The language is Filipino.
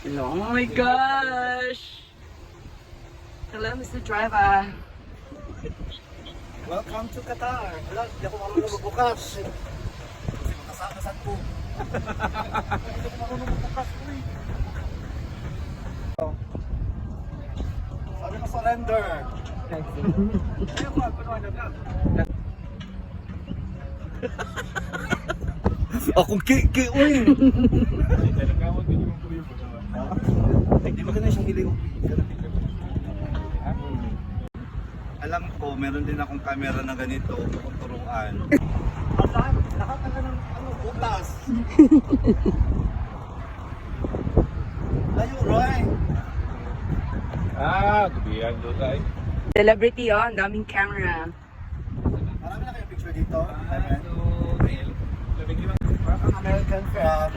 Hello, oh my gosh! Hello, Mr. Driver. Welcome to Qatar. Wala, hindi ako marunong magbukas. Kasi makasakasan po. Hindi ako marunong magbukas po eh. Sabi mo surrender. Ayaw ko, punuan na ka. Akong ki, uy! Hindi maganda siyang hiling. Alam ko, meron din akong camera na ganito, kung turuan. Nakakala ng butas. Layo, Roy. Tubihan doon tayo. Celebrity, oh. Ang daming camera. Marami na kayong picture dito. Parang American flag.